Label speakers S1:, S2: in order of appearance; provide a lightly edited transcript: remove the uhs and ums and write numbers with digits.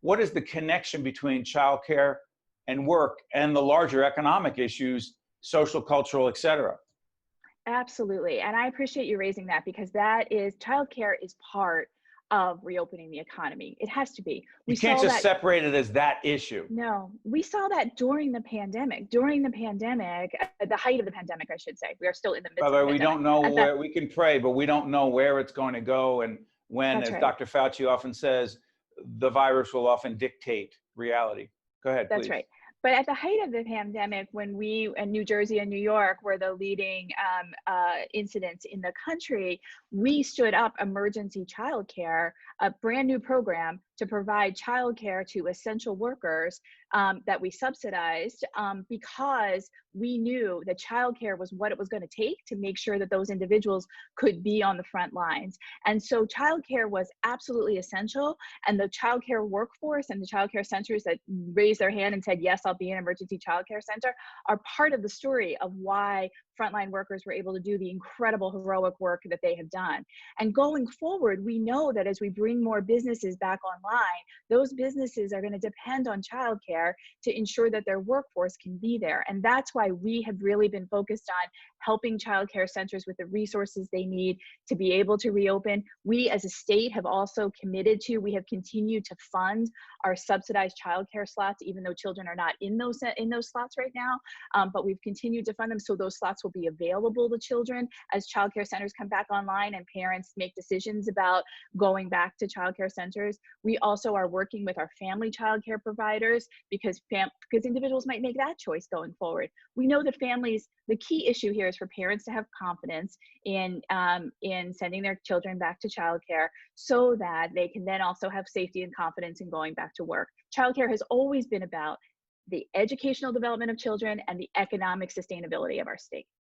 S1: what is the connection between childcare and work and the larger economic issues, social, cultural, et cetera?
S2: Absolutely. And I appreciate you raising that because childcare is part of reopening the economy. It has to be.
S1: You
S2: We
S1: can't
S2: saw
S1: just
S2: that.
S1: separate it as that issue.
S2: No, we saw that during the pandemic. During the pandemic, at the height of the pandemic, I should say. We are still in the
S1: By
S2: midst
S1: the
S2: of
S1: way,
S2: the
S1: we
S2: pandemic.
S1: don't know
S2: At that,
S1: where, we can pray, but we don't know where it's going to go and when,
S2: that's
S1: as
S2: right.
S1: Dr. Fauci often says, the virus will often dictate reality. Go ahead,
S2: That's
S1: please.
S2: right. But at the height of the pandemic, when we in New Jersey and New York were the leading incidents in the country, we stood up emergency childcare, a brand new program to provide childcare to essential workers that we subsidized because we knew that childcare was what it was going to take to make sure that those individuals could be on the front lines. And so childcare was absolutely essential. And the childcare workforce and the childcare centers that raised their hand and said, yes, I'll be an emergency childcare center, are part of the story of why frontline workers were able to do the incredible heroic work that they have done. And going forward, we know that as we bring more businesses back online, those businesses are going to depend on childcare to ensure that their workforce can be there. And that's why we have really been focused on helping childcare centers with the resources they need to be able to reopen. We as a state have also committed to, we have continued to fund our subsidized childcare slots, even though children are not in those slots right now, but we've continued to fund them so those slots will be available to children as childcare centers come back online and parents make decisions about going back to childcare centers. We also are working with our family childcare providers because individuals might make that choice going forward. We know that families, the key issue here is for parents to have confidence in sending their children back to childcare so that they can then also have safety and confidence in going back to work. Childcare has always been about the educational development of children and the economic sustainability of our state.